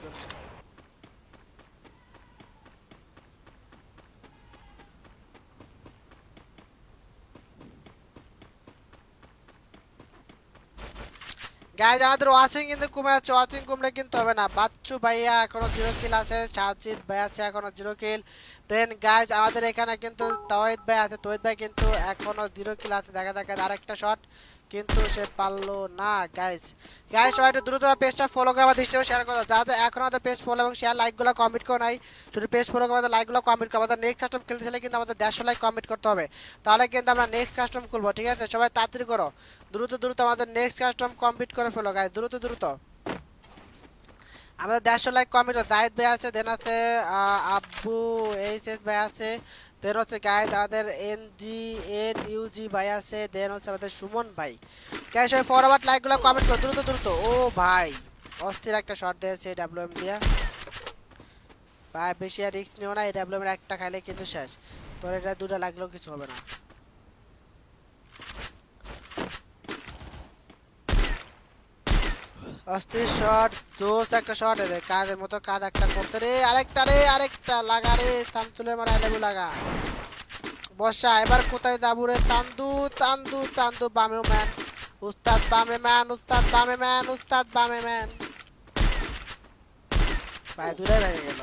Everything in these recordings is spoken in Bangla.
জন্য। গাইজ আমাদের ওয়াচিং কিন্তু কমে যাচ্ছে, ওয়াচিং কমলে কিন্তু হবে না। বাচ্চু ভাইয়া এখনো 0 কিল আছে, সাজিদ ভাই আছে এখনো 0 কিল। দেন গাইজ আমাদের এখানে কিন্তু তৌহিদ ভাই আছে, তৌহিদ ভাই কিন্তু এখনো 0 কিল আছে। দেখা দেখা আরেকটা শট কিন্তু সে পারলো না। গাইজ গাইজ সবাই একটু দ্রুত পেজটা ফলো করে আমাদের দৃষ্টিও শেয়ার করো, যাতে এখন আমাদের পেজ ফলো এবং শেয়ার লাইকগুলো কমেন্ট করে নাই। শুধু পেজ ফলো করে আমাদের লাইকগুলো কমেন্ট করো। আমাদের নেক্সট কাস্টম খেলতে চাইলে কিন্তু আমাদের 150 লাইক কমেন্ট করতে হবে, তাহলে কিন্তু আমরা নেক্সট কাস্টম খুলবো। ঠিক আছে, সবাই তাড়াতাড়ি করো, দ্রুত দ্রুত আমাদের নেক্সট কাস্টম কমপ্লিট করে ফেলো গাইস, দ্রুত দ্রুত। আমাদের 150 লাইক কমপ্লিট। জাহিদ ভাই আছে, দেন আছে আব্বু এইচএস ভাই আছে, দেন হচ্ছে গাইস আমাদের এনইউজি ভাই আছে, দেন হচ্ছে আমাদের সুমন ভাই। গাইস ওই ফরওয়ার্ড লাইকগুলো কমেন্ট করো দ্রুত দ্রুত। ও ভাই অস্থির একটা শট দিয়েছে ডাব্লিউএম দিয়া ভাই, বেশি আর রিস্ক নিও না, এই ডাব্লিউএম এর একটা খাইলে কিন্তু শেষ। তোর এটা দুটো লাগলেও কিছু হবে না। অস্থির শট, জোস একটা শট, এর কাজের মতো কাজ একটা করতে রে, আরেকটা রে, আরেকটা লাগা রে, সামসুলের মারা আইলেবু লাগা। বর্ষা এবার কোথায় যাবো রে, চান্দু চান্দু চান্দু বামে ম্যান, উস্তাদ বামে ম্যান, উস্তাদ বামে ম্যান, উস্তাদ বামে ম্যান। ভাই দূরে ভেঙে গেল।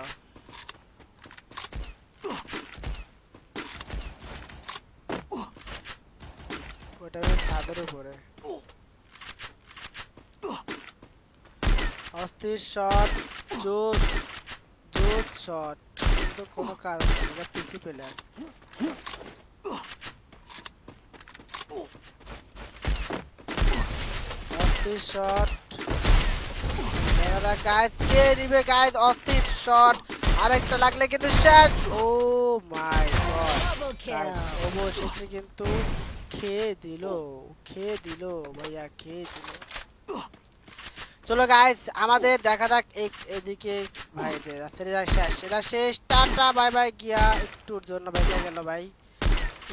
ওটা ছাদের উপরে। অস্থির শট, জোস জোস শট, কিন্তু কোনো কাজ নেই, এটা পিসি প্লেয়ার। অস্থির শট, গাইস কে নিবে গাইস, অস্থির শট, আরেকটা লাগলে কিন্তু শেষ। ও মাই গড, অবশেষে কিন্তু খেয়ে দিল, খেয়ে দিল ভাইয়া, খেয়ে দিল। চলো গাইস আমাদের দেখা যাক এদিকে ভাই, এটা শেষ, এটা শেষ, টাটা বাই বাই গিয়া। একটুর জন্য বেঁচে গেল ভাই,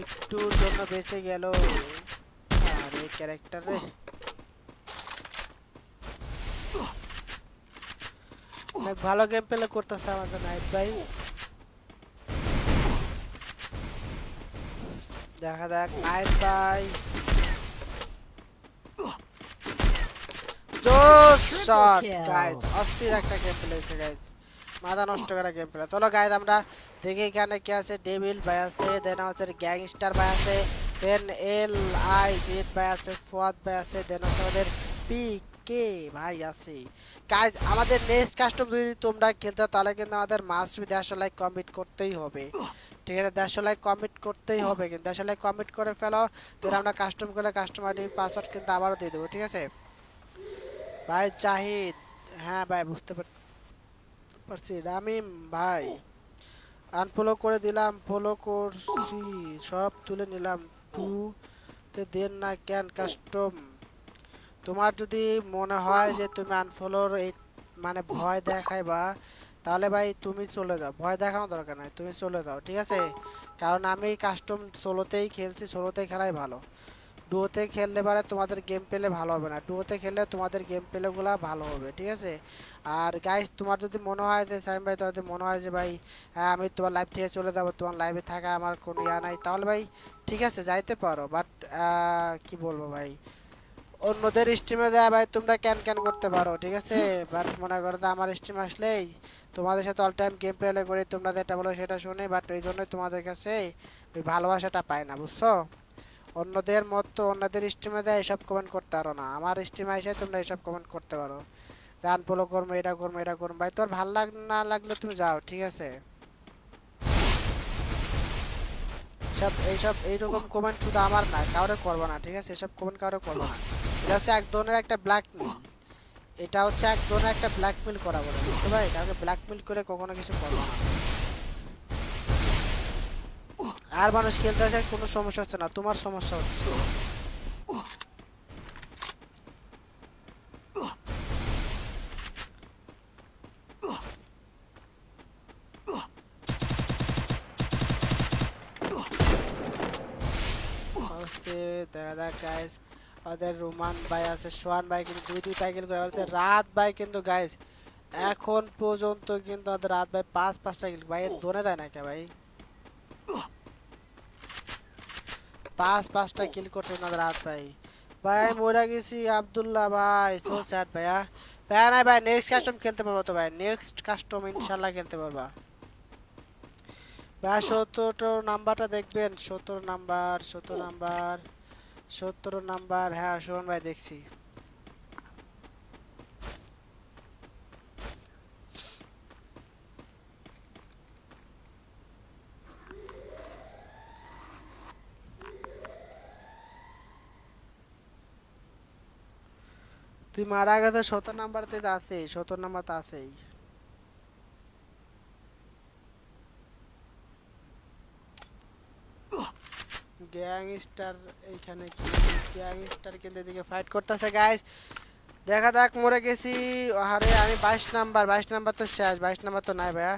একটুর জন্য বেঁচে গেল। আরে ক্যারেক্টার রে, অনেক ভালো গেম প্লে করতেছে আমাদের নাইট ভাই। দেখা যাক নাইট ভাই, জোস শট গাইস, অস্থির একটা গেম প্লে হয়েছে গাইস, মাথা নষ্ট করা গেম প্লে। চলো গাইস আমরা দেখি এখানে কি আছে। ডেভিল ভাই আছে, দেন হচ্ছে গ্যাংস্টার ভাই আছে, দেন এল আই জেড ভাই আছে, ফুয়াদ ভাই আছে, দেন হচ্ছে আমাদের পি কে ভাই আছে। গাইস আমাদের নেক্সট কাস্টম যদি তোমরা খেলতে চাও, তাহলে কিন্তু আমাদের মাস্ট বি 150 লাইক কমপ্লিট করতেই হবে। ঠিক আছে, 150 লাইক কমপ্লিট করতেই হবে, কিন্তু 150 লাইক কমপ্লিট করে ফেলো, তো আমরা কাস্টম করে কাস্টম আইডির পাসওয়ার্ড কিন্তু আবারও দিয়ে দেবো। ঠিক আছে ভাই জাহিদ, হ্যাঁ ভাই বুঝতে পারছি। রামিম ভাই আনফলো করে দিলাম, ফলো করছি, সব তুলে নিলাম। টু তে দেন না কেন কাস্টম? তোমার যদি মনে হয় যে তুমি আনফলোর এই মানে ভয় দেখাইবা, তাহলে ভাই তুমি চলে যাও, ভয় দেখানো দরকার নাই, তুমি চলে যাও। ঠিক আছে, কারণ আমি কাস্টম সোলোতেই খেলছি, সোলোতেই খেলাই ভালো। ডুয়োতে খেললে পারে তোমাদের গেম প্লে ভালো হবে না, ডুয়োতে খেললে তোমাদের গেম প্লেগুলো ভালো হবে। ঠিক আছে, আর গাইস তোমার যদি মনে হয় যে সাইম ভাই, তোমার যদি মনে হয় যে ভাই হ্যাঁ আমি তোমার লাইভ থেকে চলে যাবো, তোমার লাইভে থাকা আমার কোনো ইয়া নাই, তাহলে ভাই ঠিক আছে যাইতে পারো, বাট কি বলবো ভাই, অন্যদের স্ট্রিমে দেয় ভাই তোমরা ক্যান ক্যান করতে পারো। ঠিক আছে, বাট মনে করো যে আমার স্ট্রিম আসলেই তোমাদের সাথে অল টাইম গেম প্লে করি, তোমরা যেটা বলো সেটা শুনি, বাট এই জন্যই তোমাদের কাছে ওই ভালোবাসাটা পাই না, বুঝছো? অন্যদের মত অন্যদের স্ট্রিমে দেয় এসব কমেন্ট করতে পারো না, আমার স্ট্রিমে এসে তোমরা এসব কমেন্ট করতে পারো, জান ফলো করবো, এটা করবো, এটা করবো। ভাই তোর ভালো না লাগলে তুমি যাও। ঠিক আছে, সব এইসব এইরকম কমেন্ট শুধু আমার না, কাউরে করবো না। ঠিক আছে, এসব কমেন্ট কাউরে করবো না। এটা হচ্ছে এক ধরনের একটা ব্ল্যাকমেল, এটা হচ্ছে এক ধরনের একটা ব্ল্যাকমেল করা বলে, বুঝতে ভাই? কাউকে ব্ল্যাকমেল করে কখনো কিছু করবো না। আর মানুষ খেলতে আসে কোনো সমস্যা হচ্ছে না, তোমার সমস্যা হচ্ছে। হচ্ছে দেখা যাক গাইস, আমাদের রোমান ভাই আছে, সোহান ভাই কিন্তু দুই দুই টাইকেল করে আছে, রাত ভাই কিন্তু গাইস এখন পর্যন্ত কিন্তু আমাদের রাত ভাই পাঁচটা কিল ভাই ধরে দেয় না কে ভাই পাঁচটা কিল করছে আমাদের রাত ভাই ভাই মরে গেছি আব্দুল্লাহ ভাই সো স্যাড ভাইয়া ভাই না ভাই নেক্সট কাস্টম খেলতে পারবো তো ভাই নেক্সট কাস্টম ইনশাল্লাহ খেলতে পারবা ভাই 17 নাম্বারটা দেখবেন 17 নাম্বার হ্যাঁ শোভন ভাই দেখছি তুই মারা গেছে 17 নাম্বারতে তো আছে 17 নাম্বার তো আছেই গ্যাংস্টার এইখানে কি গ্যাংস্টার কিন্তু এদিকে ফাইট করতেছে গাইস দেখা যাক মরে গেছি আরে আমি 22 নাম্বার তো শেষ 22 নাম্বার তো নাই ভাইয়া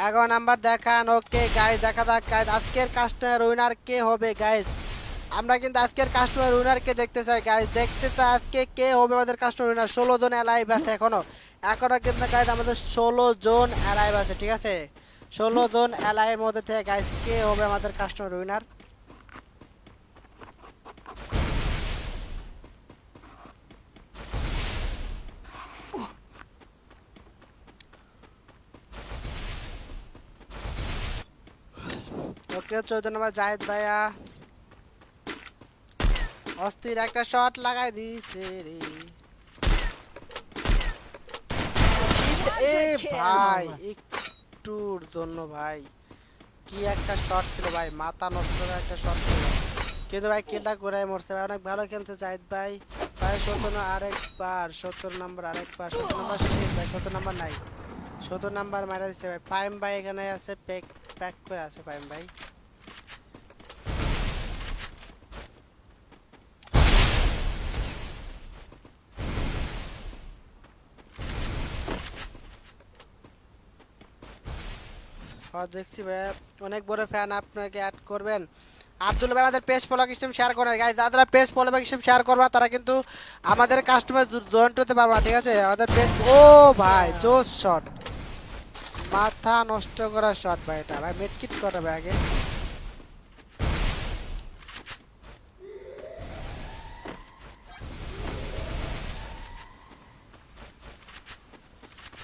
11 নাম্বার দেখান ওকে গাইস দেখা যাক গাইস আজকের কাস্টমার উইনার কে হবে গাইস আমরা কিন্তু আজকের কাস্টমার উইনার কে দেখতে চাই গাইস দেখতে চাই আজকে কে হবে আমাদের কাস্টমার উইনার 16 জন অ্যালাইভ আছে এখনো কিন্তু গাইস আমাদের 16 জন অ্যালাইভ আছে ঠিক আছে 16 জন অ্যালাইভের মধ্যে থেকে গাইস কে হবে আমাদের কাস্টমার উইনার ওকে 14 নম্বর জায়েদ ভাইয়া অস্থির একটা শট লাগাই দিয়েছে রে এ ভাই একটুর জন্য ভাই কি একটা শট ছিল ভাই মাথা নষ্ট করা একটা শট ছিল কিন্তু ভাই কিলটা করে মরছে ভাই অনেক ভালো খেলছে জায়েদ ভাই ভাই 17 আরেকবার 17 নাম্বার আরেকবার 17 নাম্বার শেষ ভাই 17 নাম্বার নাই 17 নাম্বার মারা দিচ্ছে ভাই ফাইম ভাই এখানে আছে প্যাক করে আছে ফাইম ভাই দেখছি ভাই অনেক বড় ফ্যান আপনাকে অ্যাড করবেন আব্দুল ভাই আমাদের পেজ ফলো সিস্টেম শেয়ার করেন গাইস যারা পেজ ফলো সিস্টেম শেয়ার করবা তারা কিন্তু আমাদের কাস্টমার জয়েন্ট হতে পারবা ঠিক আছে আমাদের পেজ ও ভাই জোস শট মাথা নষ্ট করা শট ভাই এটা ভাই মেডকিট করা ভাই আগে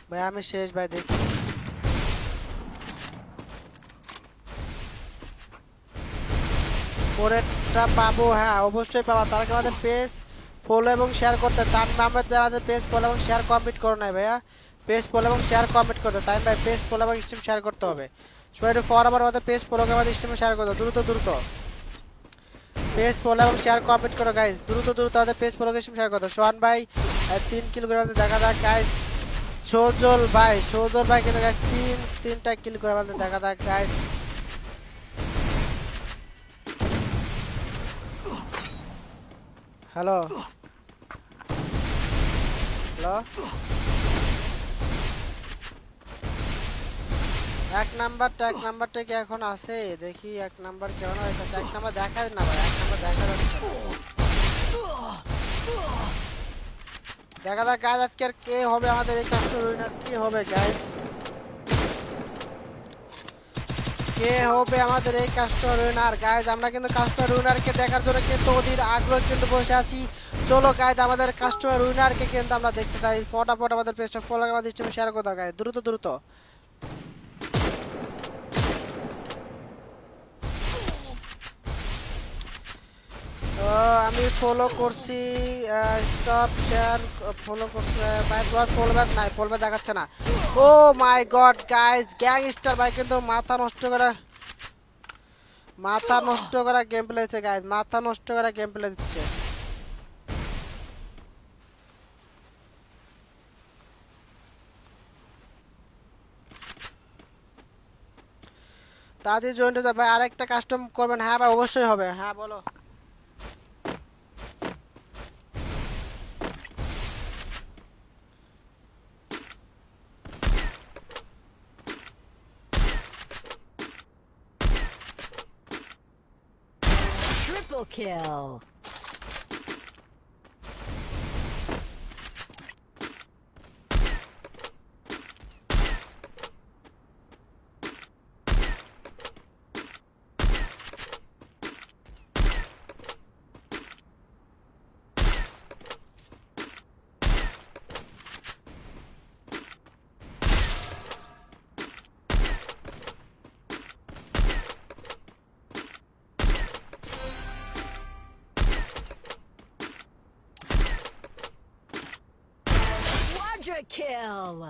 ভাই আমি শেষ ভাই দেখছি পরেরটা পাবো হ্যাঁ অবশ্যই পাবা তার আগে আমাদের পেজ ফলো এবং শেয়ার করতে তানভীর আহমেদ ভাই আমাদের পেজ ফলো এবং শেয়ার কমপ্লিট করো নাই ভাইয়া পেজ ফলো এবং শেয়ার কমপ্লিট করতে তাই ভাই পেজ ফলো এবং স্ট্রিম শেয়ার করতে হবে সবাই একটু ফর আবার আমাদের পেজ ফলো আমাদের স্ট্রিমে শেয়ার করতে দ্রুত পেজ ফলো এবং শেয়ার কমপ্লিট করো গাইস দ্রুত আমাদের পেজ ফলো স্ট্রিম শেয়ার করতে সোহান ভাই 3 কিল করে আমাদের দেখা যাক গাইস সজল ভাই কিন্তু গাইস তিনটা কিল করে আমাদের দেখা যাক গাইস হ্যালো এক নাম্বারটা কি এখন আছে দেখি 1 নাম্বার কেমন হয়েছে 1 নাম্বার দেখা না ভাই 1 নাম্বার দেখা যাচ্ছে দেখা যাক গাইস আজকে কে হবে আমাদের এই কাস্টমার উইনার কে হবে গাইস কে হবে আমাদের এই কাস্টমার উইনার গাইস আমরা কিন্তু কাস্টমার উইনারকে দেখার জন্য কিন্তু ওদের আগ্রহ কিন্তু বসে আছি চলো গাইস আমাদের কাস্টমার উইনারকে কিন্তু আমরা দেখতে চাই ফটাফট আমাদের পেজটা ফলো আমাদের স্ট্রিমে শেয়ার করতে গাইস দ্রুত আমি ফলো করছি স্টপ শেয়ার ফলো করছি ভাই তোমার ফলো ব্যাক নাই ফলো ব্যাক দেখাচ্ছে না ও মাই গড গাইস গ্যাংস্টার ভাই কিন্তু মাথা নষ্ট করা গেম প্লে দিচ্ছে গাইস মাথা নষ্ট করা গেম প্লে দিচ্ছে তাদের জয়েন্ট হতে ভাই আরেকটা কাস্টম করবেন হ্যাঁ ভাই অবশ্যই হবে হ্যাঁ বলো Triple kill. Quadra kill.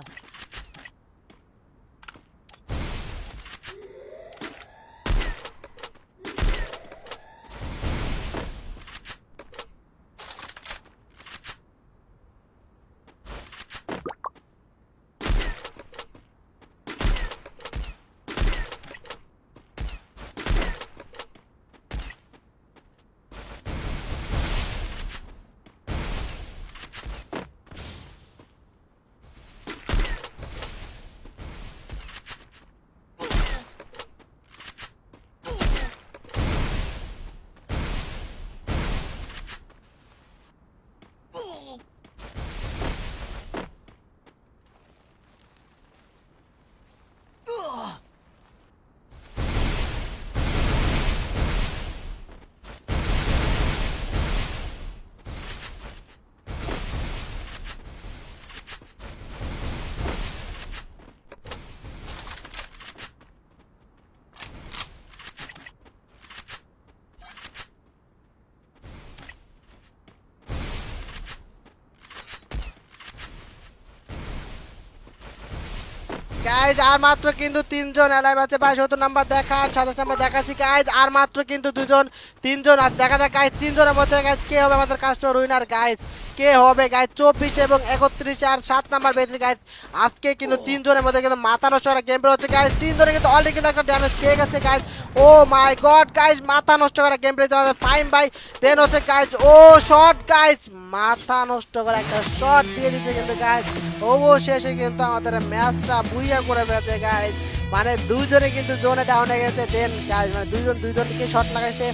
Guys আর মাত্র কিন্তু তিনজন এলাইভ আছে ভাই ৭০ নাম্বার দেখা ২৭ নাম্বার দেখাচ্ছি গাইজ আর মাত্র কিন্তু দুজন তিনজন আর দেখা যাক গাইজ তিনজনের মধ্যে গাইজ কে হবে আমাদের কাস্টমার উইনার গাইজ কে হবে গাইজ ২৪ এবং ৩১ আর ৭ নাম্বার বেঁধে গাইজ আজকে কিন্তু তিনজনের মধ্যে কিন্তু মাথা নষ্ট করা গেম প্লে হচ্ছে গাইজ তিনজনে কিন্তু অলরেডি কিন্তু একটা ড্যামেজ খেয়ে গেছে guys O my god guys মাথা নষ্ট করা গেম প্লে আমাদের ফাইম ভাই দেন হচ্ছে গাইজ ও শট গাইজ মাথা নষ্ট করা একটা শট দিয়ে দিতে কিন্তু গাইজ অবশেষে কিন্তু আমাদের ম্যাচটা বুইয়া করে ফেলছে গাইজ মানে দুইজনে কিন্তু জোনে ডাউনে গেছে দেন গাইজ মানে দুইজনকে শট লাগাইছে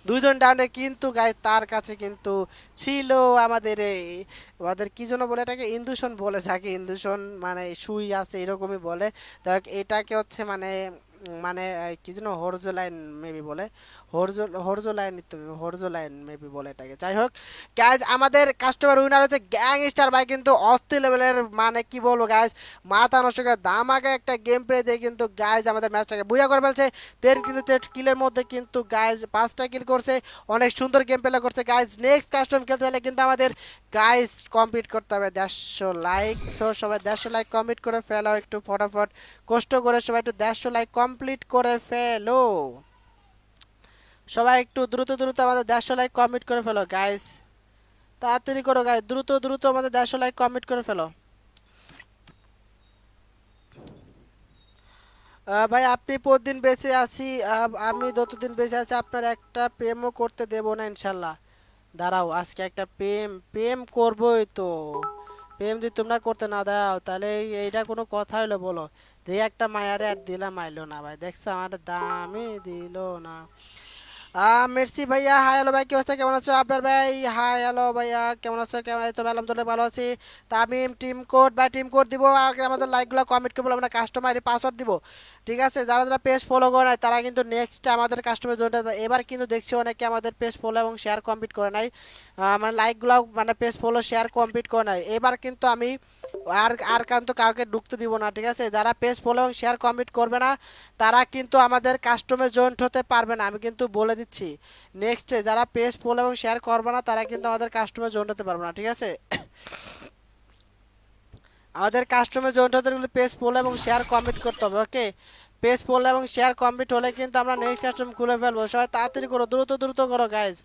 দুইজন ডাউনে কিন্তু গাইজ তার কাছে কিন্তু ছিল আমাদের আমাদের কি জন্য বলে এটাকে ইন্দুশন বলে থাকে ইন্দুশন মানে সুই আছে এরকমই বলে দেখ এটাকে হচ্ছে মানে মানে কি যেন হরজো লাইন মেবি বলে হরজো লাইন মেবি বলে এটাকে যাই হোক গাইজ আমাদের কাস্টমার উইনার হচ্ছে গ্যাংস্টার ভাই কিন্তু অস্থির লেভেলের মানে কি বলবো গাইজ মাথা নষ্ট করে দামাকে একটা গেম প্লে দিয়ে কিন্তু গাইজ আমাদের ম্যাচটাকে বুঝা করে ফেলছে দেন কিন্তু কিলের মধ্যে কিন্তু গাইজ 5টা কিল করছে অনেক সুন্দর গেম প্লে করছে গাইজ নেক্সট কাস্টম খেলতে হলে কিন্তু আমাদের গাইজ কমপ্লিট করতে হবে 150 লাইক সো সবাই 150 লাইক কমপ্লিট করে ফেলো একটু ফটাফট কষ্ট করে সবাই একটু 150 লাইক কমপ্লিট করে ফেলো সবাই একটু দ্রুত আমাদের 150 লাইক কমপ্লিট করে ফেলো গাইস তাড়াতাড়ি করো গাইস দ্রুত আমাদের 150 লাইক কমপ্লিট করে ফেলো ভাই আপনি প্রতিদিন বেঁচে আছি আমি যতদিন বেঁচে আছি আপনার একটা প্রেমও করতে দেব না ইনশাল্লাহ দাঁড়াও আজকে একটা প্রেম করবোই তো প্রেম যদি তোমরা করতে না দাও তাহলে এইটা কোনো কথা হলো বলো দেখি একটা মায়ারে আর দিলাম আইলো না ভাই দেখছো আমার দামই দিল না মের্সি ভাইয়া হাই হ্যালো ভাই কি অবস্থা কেমন আছো আপনার ভাই হাই হ্যালো ভাইয়া কেমন আছো কেমন আছো ভাই আলহামদুলিল্লাহ ভালো আছি তামিম টিম কোড ভাই টিম কোড দিব আগে আমাদের লাইকগুলো কমেন্ট করবো আমরা কাস্টমার পাসওয়ার্ড দিব ঠিক আছে যারা যারা পেজ ফলো করে নাই তারা কিন্তু নেক্সট আমাদের কাস্টমার জোনটা এবার কিন্তু দেখছি অনেকে আমাদের পেজ ফলো এবং শেয়ার কমপ্লিট করে নাই মানে লাইকগুলো মানে পেজ ফলো শেয়ার কমপ্লিট করে নাই এবার কিন্তু আমি আর কিন্তু কাউকে ঢুকতে দিব না ঠিক আছে যারা পেজ ফলো এবং শেয়ার কমপ্লিট করবে না তারা কিন্তু আমাদের কাস্টমার জয়েন্ট হতে পারবে না আমি কিন্তু বলে দিচ্ছি নেক্সটে যারা পেজ ফলো এবং শেয়ার করবে না তারা কিন্তু আমাদের কাস্টমার জয়েন্ট হতে পারবে না ঠিক আছে আমাদের কাস্টমার জয়েন্ট হতে গেলে পেজ ফলো এবং শেয়ার কমপ্লিট করতে হবে ওকে পেজ ফলো এবং শেয়ার কমপ্লিট হলে কিন্তু আমরা নেক্সট কাস্টমার খুলে ফেলবো সবাই তাড়াতাড়ি করো দ্রুত করো গাইজ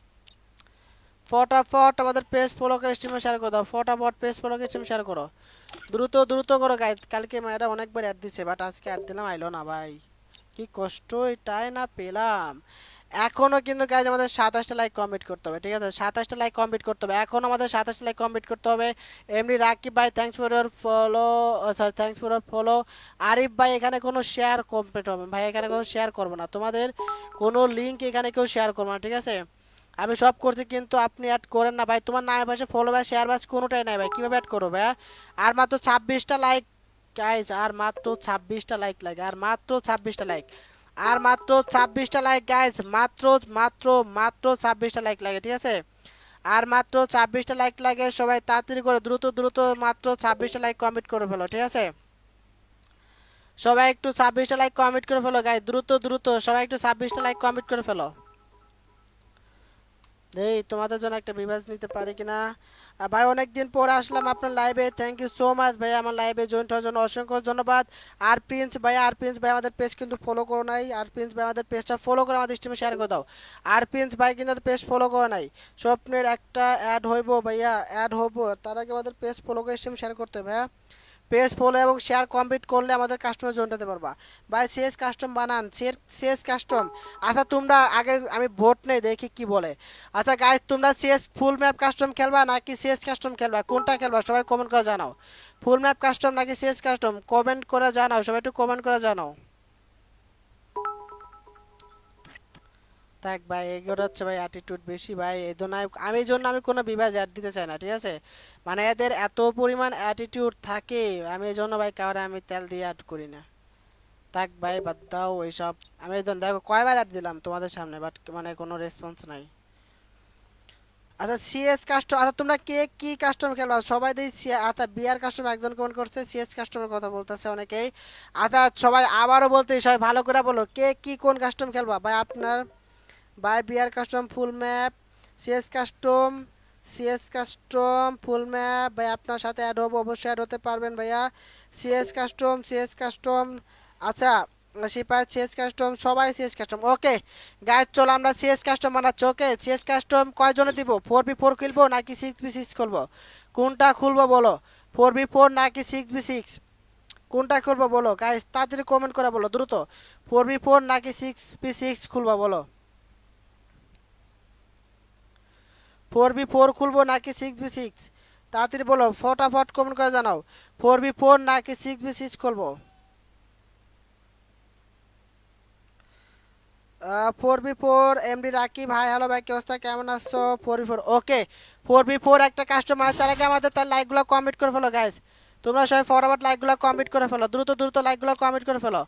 ফটাফট আমাদের পেজ ফলো করে স্ট্রিমে শেয়ার করে দাও ফটাফট পেজ ফলো করে স্ট্রিমে শেয়ার করো দ্রুত করো গাইজ কালকে মায়েরা অনেকবার অ্যাড দিচ্ছে বাট আজকে অ্যাড দিলাম আইলো না ভাই কি কষ্ট এটাই না পেলাম এখনো কিন্তু গাইজ আমাদের 27টা লাইক কমপ্লিট করতে হবে ঠিক আছে 27টা লাইক কমপ্লিট করতে হবে এখন আমাদের 27টা লাইক কমপ্লিট করতে হবে এমনি রাকিব ভাই thanks for your follow sorry thanks for your follow Arif ভাই এখানে কোনো শেয়ার কমপ্লিট হবে ভাই এখানে কোনো শেয়ার করবো না তোমাদের কোনো লিঙ্ক এখানে কেউ শেয়ার করবো না ঠিক আছে আমি সব করছি কিন্তু আপনি অ্যাড করেন না ভাই তোমার নামের পাশে ফলো ভাই শেয়ার বাস কোনোটাই নাই ভাই কীভাবে অ্যাড করবো ভাই আর মাত্র 26টা লাইক গাইজ আর মাত্র 26টা লাইক লাগে আর মাত্র 26টা লাইক আর মাত্র 26টা লাইক গাইজ মাত্র 26টা লাইক লাগে ঠিক আছে আর মাত্র 26টা লাইক লাগে সবাই তাড়াতাড়ি করে দ্রুত মাত্র 26টা লাইক কমপ্লিট করে ফেলো ঠিক আছে সবাই একটু 26টা লাইক কমপ্লিট করে ফেলো গাইজ দ্রুত সবাই একটু 26টা লাইক কমপ্লিট করে ফেলো এই তোমাদের জন্য একটা বিভাজ নিতে পারি কিনা। ভাই অনেকদিন পরে আসলাম আপনার লাইভে, থ্যাংক ইউ সো মাচ ভাই আমার লাইভে জয়েন হওয়ার জন্য অসংখ্য ধন্যবাদ। আর প্রিন্স ভাই আমাদের পেজ কিন্তু ফলো করো নাই, আর প্রিন্স ভাই আমাদের পেজটা ফলো করে আমাদের স্ট্রিমে শেয়ার করে দাও। আর প্রিন্স ভাই কিন্তু পেজ ফলো করে নাই, স্বপ্নের একটা অ্যাড হইব ভাইয়া, অ্যাড হবো তার আগে আমাদের পেজ ফলো করে স্ট্রিম শেয়ার করতে হবে ভাইয়া। পেজ ফলো এবং শেয়ার কমপ্লিট করলে আমাদের কাস্টমার জয়েন হতে পারবা। ভাই সিএস কাস্টম বানান, সিএস কাস্টম। আচ্ছা তোমরা আগে আমি ভোট নেই দেখি কি বলে। আচ্ছা গাইস তোমরা সিএস ফুল ম্যাপ কাস্টম খেলবা নাকি সিএস কাস্টম খেলবা, কোনটা খেলবা সবাই কমেন্ট করে জানাও। ফুল ম্যাপ কাস্টম নাকি সিএস কাস্টম কমেন্ট করে জানাও, সবাই একটু কমেন্ট করে জানাও। থাক ভাই এগুলো হচ্ছে ভাই অ্যাটিটিউড বেশি ভাই, এই জন্য আমি কোনো বিভাজ অ্যাড দিতে চাই না, ঠিক আছে। মানে এদের এত পরিমাণ অ্যাটিটিউড থাকে, আমি এই জন্য ভাই কাউরে আমি তেল দিয়ে অ্যাড করি না। থাক ভাই বাদ দাও ওইসব। আমি এই জন্য দেখো কয়বার অ্যাড দিলাম তোমাদের সামনে, বাট মানে কোনো রেসপন্স নাই। আচ্ছা সিএস কাস্টম, আচ্ছা তোমরা কে কি কাস্টম খেলবা সবাই দিই। আচ্ছা বিআর কাস্টম একজন কমেন্ট করছে, সিএস কাস্টমের কথা বলতেছে অনেকেই। আচ্ছা সবাই আবারও বলতে সবাই ভালো করে বলো কে কি কোন কাস্টম খেলবা ভাই আপনার। বাই BR custom full map, CS custom, CS custom full map ভাই আপনার সাথে অ্যাড হবো, অবশ্যই অ্যাড হতে পারবেন ভাইয়া। CS custom, CS custom. আচ্ছা সিপাই সিএস কাস্টম, সবাই সিএস কাস্টম ওকে। গাইজ চলো আমরা সিএস কাস্টম বানাচ্ছি ওকে। সিএস কাস্টম কয়জনে দিব, 4v4 খেলবো নাকি 6v6 খেলবো, কোনটা খুলবো বলো। 4v4 নাকি 6v6 কোনটা খুলবো বলো গাইজ, তাড়াতাড়ি কমেন্ট করে বলো দ্রুত। 4v4 নাকি 6v6 খুলবো বলো। 4v4 খুলবো নাকি 6v6 তাড়াতাড়ি বলো, ফটাফট কমেন্ট করে জানাও। 4v4 নাকি 6v6 খুলবো। 4v4 MD Rakib hi hello ভাই কি অবস্থা কেমন আছো। 4v4 ওকে। 4v4 একটা কাস্টমার তার আগে আমাদের তার লাইকগুলো কমপ্লিট করে ফেলো গাইস। তোমরা সবাই ফটাফট লাইকগুলো কমপ্লিট করে ফেলো, দ্রুত দ্রুত লাইকগুলো কমপ্লিট করে ফেলো।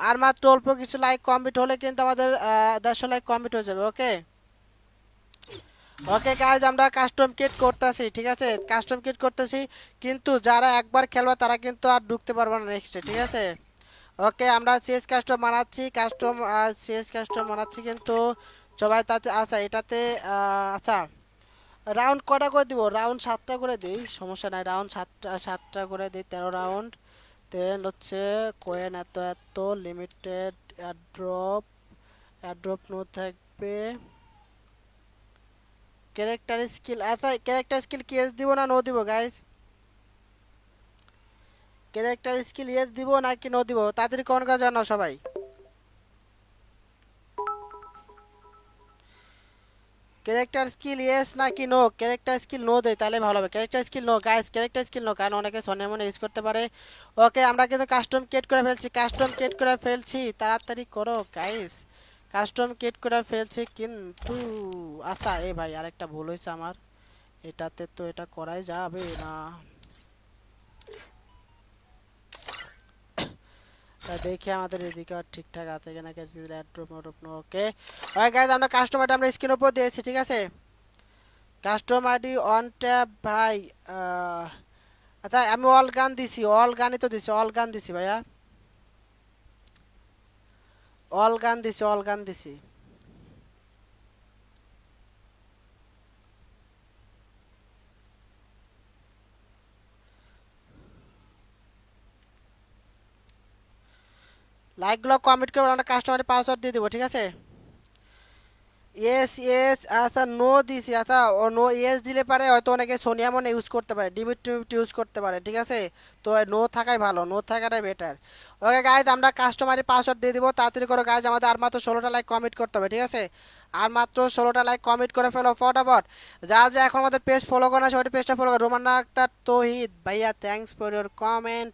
আর মাত্র অল্প কিছু লাইক কমপ্লিট হলে কিন্তু আমাদের 150 লাইক কমপ্লিট হয়ে যাবে ওকে। ওকে গাইজ আমরা কাস্টম কিট করতেছি, ঠিক আছে কাস্টম কিট করতেছি, কিন্তু যারা একবার খেলবে তারা কিন্তু আর ঢুকতে পারবে না নেক্সটে, ঠিক আছে। ওকে আমরা সিএস কাস্টম বানাচ্ছি, সিএস কাস্টম বানাচ্ছি কিন্তু সবাই তাতে আচ্ছা এটাতে আচ্ছা রাউন্ড কটা করে দিব, রাউন্ড 7টা করে দিই সমস্যা নাই, রাউন্ড 7টা করে দিই, 13 রাউন্ড। দেন হচ্ছে কয়েন এত এত লিমিটেড এয়ারড্রপ, এয়ারড্রপ নো থাকবে। ক্যারেক্টার স্কিল, আচ্ছা ক্যারেক্টার স্কিল কি এস দিব না নো দিব গাইস, ক্যারেক্টার স্কিল ইয়েস দিব নাকি নো দিব তাড়াতাড়ি কোন কাজ জানো সবাই। ক্যারেক্টার স্কিল ইয়েস নাকি নো, ক্যারেক্টার স্কিল নো দেয় তাহলে ভালো হবে, character skill no guys, character skill no, কারণ অনেকে সোনে মনে ইউজ করতে পারে। ওকে আমরা কিন্তু কাস্টম ক্রিয়েট করে ফেলছি, কাস্টম ক্রিয়েট করে ফেলছি, তাড়াতাড়ি করো গাইস, কাস্টম ক্রিয়েট করে ফেলছি কিন্তু। আচ্ছা এ ভাই আরেকটা ভুল হয়েছে আমার, এটাতে তো এটা করাই যাবে না। দেখি আমাদের এদিকে আর ঠিকঠাক আছে কিনা, ওকে। ওকে গাইস আমরা কাস্টমারটা আমরা স্ক্রিনের উপর দিয়েছি, ঠিক আছে। কাস্টম আইডি অন ট্যাব ভাই। আচ্ছা আমি অল গান দিছি, অল গানই তো দিছি, অল গান দিছি ভাইয়া, অল গান দিছি, অল গান দিছি। লাইকগুলো কমেন্ট করে আমরা কাস্টমারের পাসওয়ার্ড দিয়ে দেবো, ঠিক আছে। ইয়েস ইয়েস আচ্ছা নো দিছি, আচ্ছা ও নো ইয়েস দিলে পারে হয়তো অনেকে সোনিয়া মনে ইউজ করতে পারে, ডিমিট টিমিট ইউজ করতে পারে, ঠিক আছে। তো নো থাকাই ভালো, নো থাকাটাই বেটার। ওকে গাইজ আমরা কাস্টমারের পাসওয়ার্ড দিয়ে দিব, তাড়াতাড়ি করো গাইজ, আমাদের আর মাত্র 16টা লাইক কমিট করতে হবে, ঠিক আছে। আর মাত্র 16টা লাইক কমিট করে ফেলো ফটাফট। যা যা এখন আমাদের পেজ ফলো করে না সবাই পেজটা ফলো করো। রোমান্না আক্তার তৌহিদ ভাইয়া thanks for your comment.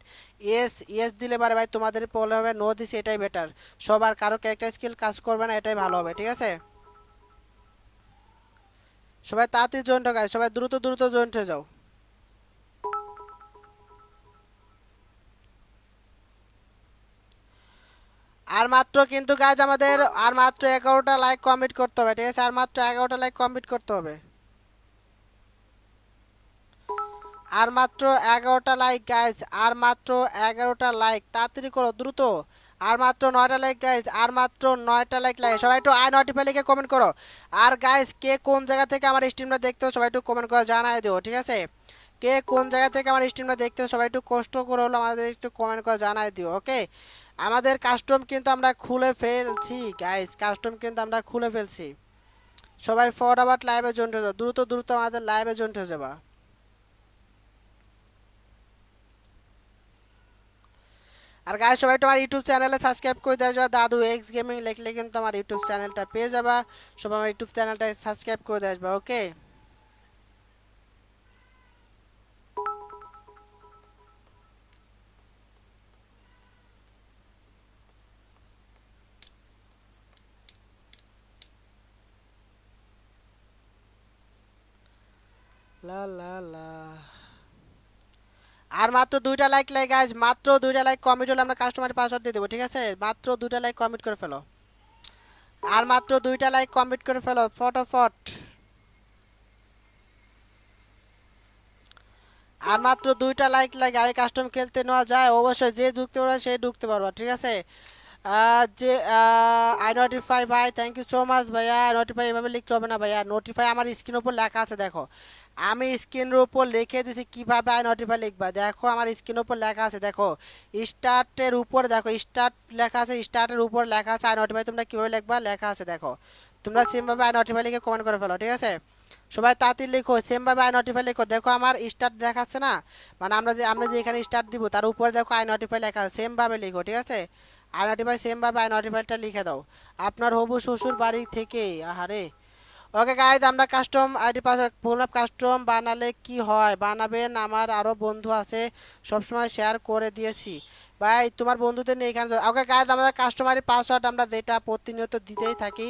Yes yes দিলে পারে ভাই তোমাদের প্রবলেম হবে, নো দিছি এটাই বেটার। সবার কারো ক্যারেক্টার স্কিল কাজ করবে না, এটাই ভালো হবে, ঠিক আছে। সবাই তাড়াতাড়ি জয়েন্ট হও গাইস, সবাই দ্রুত দ্রুত জয়েন্ট হয়ে যাও। আর মাত্র কিন্তু গাইজ আমাদের আর মাত্র 11টা লাইক কমপ্লিট করতে হবে, ঠিক আছে, আর মাত্র 11টা লাইক কমপ্লিট করতে হবে, আর মাত্র 11টা লাইক গাইজ, আর মাত্র 11টা লাইক, তাড়াতাড়ি করো দ্রুত। আর মাত্র 9টা লাইক গাইস, আর মাত্র 9টা লাইক লাগে। সবাই একটু আই নোটিফাই লিখে কমেন্ট করো। আর গাইস কে কোন জায়গা থেকে আমার স্ট্রিমটা দেখতে সবাই একটু কমেন্ট করে জানাই দিও, ঠিক আছে? কে কোন জায়গা থেকে আমার স্ট্রিমটা দেখতে সবাই একটু কষ্ট করে হলো আমাদের একটু কমেন্ট করে জানাই দিও, ওকে? আমাদের কাস্টম কিন্তু আমরা খুলে ফেলছি গাইস, কাস্টম কিন্তু আমরা খুলে ফেলছি। সবাই ফরওয়ার্ড লাইভে জয়েন হয়ে যাও, দ্রুত দ্রুত আমাদের লাইভে জয়েন হয়ে যাবা। আর গাইস সবাই তোমার ইউটিউব চ্যানেলে সাবস্ক্রাইব করে দেওয়া যাবে, দাদু এক্স গেমিং লিখলে কিন্তু আমার ইউটিউব চ্যানেলটা পেয়ে যাবা। সবাই আমার ইউটিউব চ্যানেলটা সাবস্ক্রাইব করে দেওয়া যাবে, ওকে? লা লা লা। আর মাত্র 2টা লাইক লাগে গাইস, মাত্র 2টা লাইক কমেন্ট হলে আমরা কাস্টমারের পাসওয়ার্ড দিয়ে দেবো, ঠিক আছে? মাত্র 2টা লাইক কমেন্ট করে ফেলো। আর মাত্র 2টা লাইক কমেন্ট করে ফেলো ফটাফট। আর মাত্র 2টা লাইক লাগে আমি কাস্টম খেলতে নেওয়া যায়, অবশ্যই যে ঢুকতে পারবে সে ঢুকতে পারবা, ঠিক আছে? যে আই নোটিফাই ভাই, থ্যাংক ইউ সো মাচ ভাইয়া। নোটিফাই এভাবে লিখতে হবে না ভাইয়া, নোটিফাই আমার স্ক্রিনের উপর লেখা আছে দেখো। আমি স্ক্রিনের উপর লিখে দিছি কিভাবে আই নোটিফাই লিখবা, দেখো আমার স্ক্রিনের উপর লেখা আছে দেখো। স্টার্টের উপর দেখো, স্টার্ট লেখা আছে, স্টার্টের উপর লেখা আছে আই নোটিফাই, তোমরা কিভাবে লিখবা লেখা আছে দেখো। তোমরা সেমভাবে আই নোটিফাই লিখে কমেন্ট করে ফেলো, ঠিক আছে? সবাই তাড়াতাড়ি লিখো, সেমভাবে আই নোটিফাই লিখো। দেখো আমার স্টার্ট দেখাচ্ছে না, মানে আমরা যে এখানে স্টার্ট দিব তার উপরে দেখো আই নোটিফাই লেখা আছে, সেমভাবে লিখো, ঠিক আছে? আই নোটিফাই সেমভাবে আই নোটিফাইটা লিখে দাও। আপনার হবু শ্বশুর বাড়ি থেকে, আহারে। ওকে গাইজ, আমরা কাস্টম আইডি পাস ফুল আপ কাস্টম বানালে কি হয় বানাবেন, আমার আরও বন্ধু আছে সবসময় শেয়ার করে দিয়েছি ভাই, তোমার বন্ধুদের নিয়ে এখানে। ওকে গাইজ, আমাদের কাস্টমারি পাসওয়ার্ড আমরা যেটা প্রতিনিয়ত দিতেই থাকি,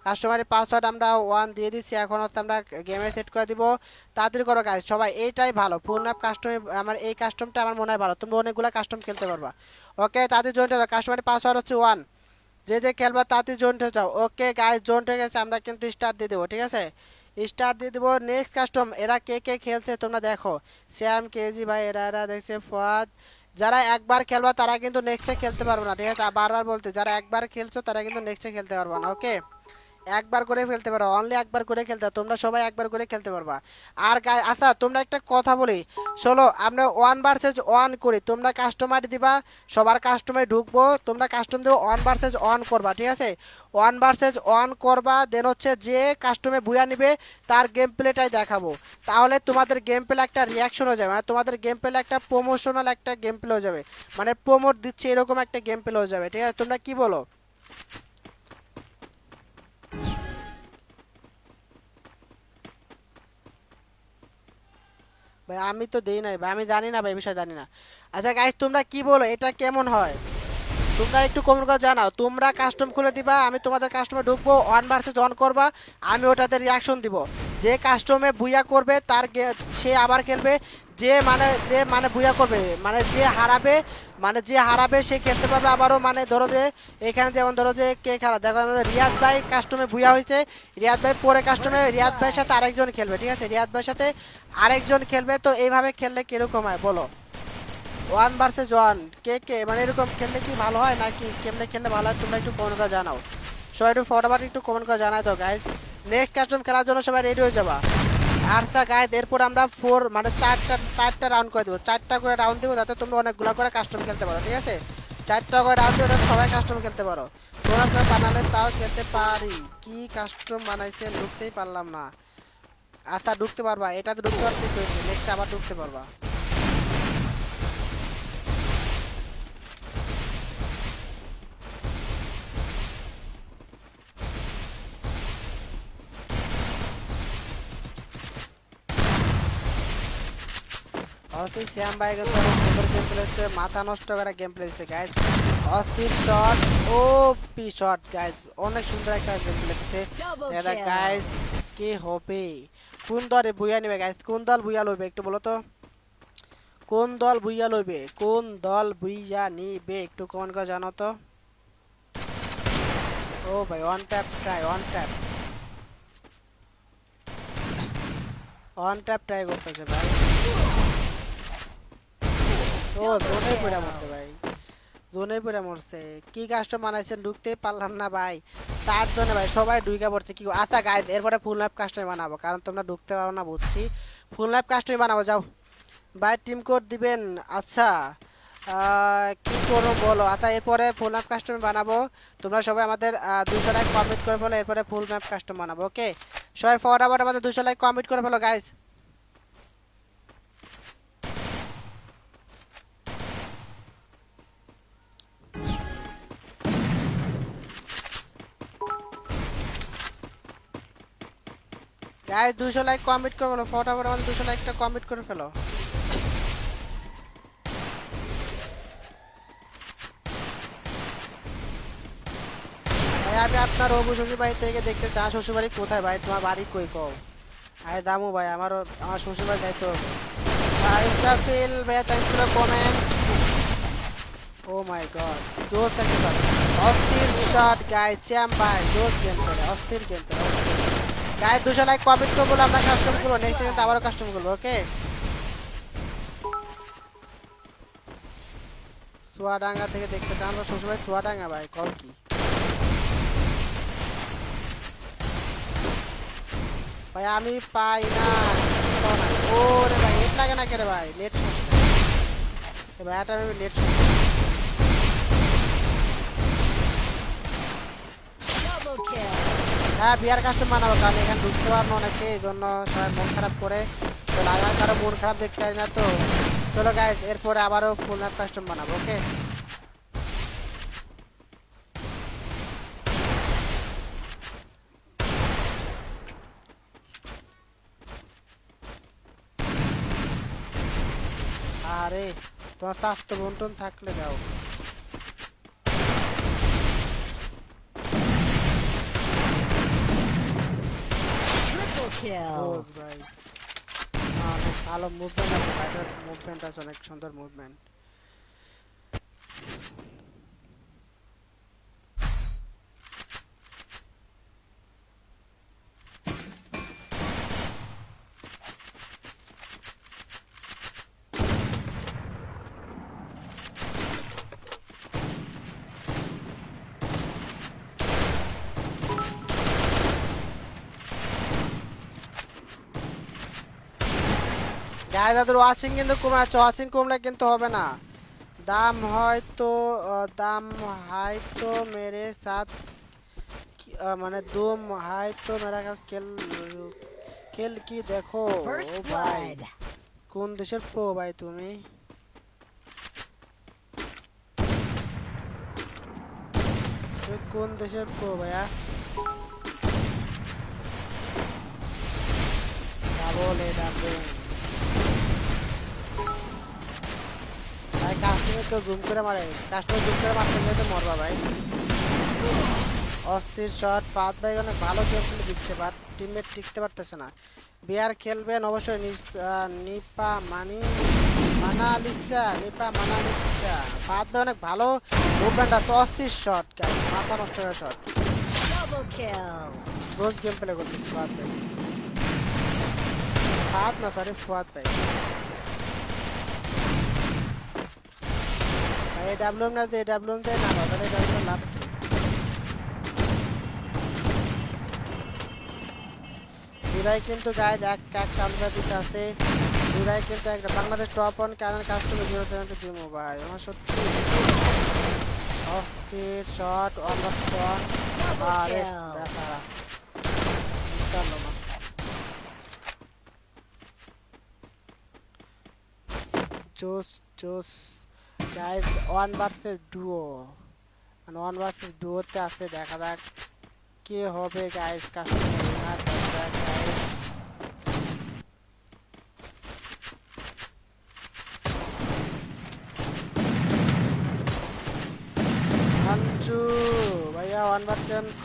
কাস্টমারের পাসওয়ার্ড আমরা 1 দিয়ে দিচ্ছি, এখন হচ্ছে আমরা গেমে সেট করে দিব। তাড়াতাড়ি করো গাইজ সবাই, এইটাই ভালো ফুল ম্যাপ কাস্টম, আমার এই কাস্টমটা আমার মনে হয় ভালো, তোমরা অনেকগুলো কাস্টম খেলতে পারবা। ওকে তাড়াতাড়ি জয়েন হয়ে যাও, কাস্টমারের পাসওয়ার্ড হচ্ছে 1। যে যে খেলবা তাড়াতাড়ি জয়েন হয়ে যাও। ওকে গাইজ জয়েন হয়ে গেছে, আমরা কিন্তু স্টার্ট দিয়ে দেবো, ঠিক আছে? স্টার্ট দিয়ে দেবো। নেক্সট কাস্টম এরা কে কে খেলছে তোমরা দেখো, শ্যাম কেজি ভাই এরা দেখছে, ফুয়াদ। যারা একবার খেলবা তারা কিন্তু নেক্সটে খেলতে পারবে না, ঠিক আছে? বারবার বলতে, যারা একবার খেলছো তারা কিন্তু নেক্সটে খেলতে পারবে না, ওকে? একবার করে খেলতে পারো, অনলি একবার করে খেলতে, তোমরা সবাই একবার করে খেলতে পারবা। আর আচ্ছা তোমরা একটা কথা বলি, চলো আমরা 1 ভার্সেস 1 করি, তোমরা কাস্টমার দিবা, সবার কাস্টমারে ঢুকবো, তোমরা কাস্টম দেবো 1 ভার্সেস 1 করবা, ঠিক আছে? 1 ভার্সেস 1 করবা, দেন হচ্ছে যে কাস্টমে বুয়া নিবে তার গেম প্লেটাই দেখাবো, তাহলে তোমাদের গেম প্লে একটা রিয়াকশন হয়ে যাবে, মানে তোমাদের গেম প্লে একটা প্রমোশনাল একটা গেম প্লে হয়ে যাবে, মানে প্রমোট দিচ্ছে এরকম একটা গেম প্লে হয়ে যাবে, ঠিক আছে? তোমরা কি বলো? ভাই আমি তো দেই নাই ভাই, আমি জানি না ভাই, এই বিষয়ে জানি না। আচ্ছা গাইস তোমরা কি বলো, এটা কেমন হয়? তোমরা একটু কমেন্ট করে জানাও। তোমরা কাস্টম খুলে দিবা, আমি তোমাদের কাস্টমে ঢুকবো, 1 ভার্সেস 1 করবা, আমি ওটাতে রিয়াকশন দিব। যে কাস্টমে বুইয়া করবে তার সে আবার খেলবে, যে মানে বুইয়া করবে, মানে যে হারাবে, মানে যে হারাবে সে খেলতে পারবে আবারও। মানে ধরো যে এখানে যেমন ধরো যে কে খেলা দেখো, আমাদের রিয়াদ ভাই কাস্টমে বুইয়া হয়েছে, রিয়াদ ভাই পরে কাস্টমে রিয়াদ ভাইয়ের সাথে আরেকজন খেলবে, ঠিক আছে? রিয়াদ ভাইয়ের সাথে আরেকজন খেলবে, তো এইভাবে খেললে কিরকম হয় বলো? 1 ভার্সেস 1 কে কে মানে এরকম খেললে কি ভালো হয় নাকি কেমনে খেললে ভালো হয়, তোমরা একটু কমেন্ট করে জানাও। সবাই একটু ফটাফট একটু কমেন্ট করে জানাই দাও গাইজ। নেক্সট কাস্টম খেলার জন্য সবাই রেডি হয়ে যাবা। আচ্ছা গাইজ, এরপর আমরা 4 মানে চারটা রাউন্ড করে দেবো, 4টা করে রাউন্ড দেবো, যাতে তোমরা অনেকগুলো করে কাস্টম খেলতে পারো, ঠিক আছে? 4টা করে রাউন্ড দেবো যাতে সবাই কাস্টম খেলতে পারো। তোমরা বানালে তাও খেলতে পারি, কি কাস্টম বানাইছে ঢুকতেই পারলাম না। আচ্ছা ঢুকতে পারবা, এটাতে ঢুকতে পারতে হয়েছে, নেক্সট আবার ঢুকতে পারবা। অস্থির শ্যাম ভাই কিন্তু অনেক সুন্দর গেম প্লেছে, মাথা নষ্ট করা গেম প্লেছে গাইজ। অস্থির shot, O P shot guys, অনেক সুন্দর একটা গেম প্লেছে। এটা গাইজ কি হবে, কোন দলে বুইয়া নিবে গাইজ, কোন দল বুইয়া লইবে একটু বলো তো, কোন দল বুইয়া লইবে, কোন দল বুইয়া নিবে একটু কমেন্ট করে জানো তো। ও ভাই on tap try, on tap, on tap try করতেছে ভাই। ও জোনে পড়া মরতে ভাই, জোনে পড়ে মরছে। কি কাস্টম বানাইছেন ঢুকতেই পারলাম না ভাই। তার জন্য ভাই সবাই ঢুকে পড়ছে কি আচ্ছা গাইজ এরপরে ফুল ম্যাপ কাস্টম বানাবো কারণ তোমরা ঢুকতে পারো না বুঝছি। ফুল ম্যাপ কাস্টম বানাবো যাও ভাই টিম কোড দিবেন। আচ্ছা কি করবো বলো। আচ্ছা এরপরে ফুল ম্যাপ কাস্টম বানাবো। তোমরা সবাই আমাদের 200 লাইক কমপ্লিট করে ফেলো এরপরে ফুল ম্যাপ কাস্টম বানাবো ওকে। সবাই ফটাফট আমাদের 200 লাইক কমপ্লিট করে ফেলো গাইজ। গাইজ 200 লাইক কমপ্লিট করে ফেলো ফটাফট আমাদের 200 লাইকটা কমপ্লিট করে ফেলো। ভাই আমি আপনার অবু শ্বশুর বাড়ি থেকে দেখতে চাই। শ্বশুর বাড়ি কোথায় ভাই তোমার বাড়ি কই কও। আরে দামু ভাই আমার শ্বশুর বাড়ি যাইতে হবে। ইসরাফিল ভাইয়া thanks for comment. Oh my god জোস একটা শট অস্থির শট গাই চ্যাম ভাই জোস গেম করে অস্থির গেম করে অস্থির। গাই 200 লাইক কমপ্লিট করবো আমরা কাস্টম করবো নেক্সট কিন্তু আবারও কাস্টম করবো ওকে। চুয়াডাঙ্গা থেকে দেখতে চাই আমরা শ্বশুর বাড়ি চুয়াডাঙ্গা ভাই কল কি ভাই আমি পাই না। ও রে ভাই নেট লাগে না কে রে ভাই নেট ভাই এটা আমি নেট হ্যাঁ বিয়ার কাস্টম বানাবো কারণ এখানে ঢুকতে পারবো অনেকে এই জন্য সবাই মন খারাপ করে তো লাগার কারো মন খারাপ দেখতে পারি না তো। চলো গাইজ এরপরে আবারও ফুল ম্যাপ কাস্টম বানাবো ওকে। আরে তোমার স্বাস্থ্য বন্টন থাকলে যাও। ভাই অনেক ভালো মুভমেন্ট আছে ভাইটার মুভমেন্ট আছে অনেক সুন্দর মুভমেন্ট। গায়ে দাদুর ওয়াচিং কিন্তু কমে আছে ওয়াচিং কমলে কিন্তু হবে না। দাম হয়তো মেরে সাথ মানে দুম হয়তো মেরা কাছে খেল কি দেখো। ও ভাই কোন দেশের প্রো ভাই তুমি। কোন দেশের প্রো ভাইয়া ডাবল এ ডাবল ভাই কাশ্মীরে কেউ জুম করে মারে কাশ্মীরে জুম করে মারতে গেলে তো মরবা ভাই। অস্থির শট পাঁচ ভাই অনেক ভালো গেম খেলে দিচ্ছে বাট টিমমেট টিকতে পারতেছে না। বিয়ার খেলবেন অবশ্যই নিপা মানালিসা পাঁচ ভাই অনেক ভালো মুভমেন্ট আছে অস্থির শট মাথা নষ্ট করা শট রোজ গেম প্লে করতেছে ফাদ ভাই ফাদ না সরি ফুয়াদ ভাই। এই ডাব্লিউএম না যে ডাব্লিউএম দেয় না তাহলে ডাব্লিউএম লাভ কি। দুরাই কিন্তু গাইজ এক কামরা দিতে আছে। দুরাই কিন্তু একটা Bangladesh top one cannon customer 070 দিমো ভাই আমার সত্যি অস্থির শট অন দ্য স্পট। আরে বেচারা পারলো না। জোস জোস গাইজ ওয়ান ভার্সেস ডুও মানে ওয়ান ভার্সেস ডুওতে আছে দেখা যাক কে হবে গাইজ কাস্টমার ভাইয়া 1%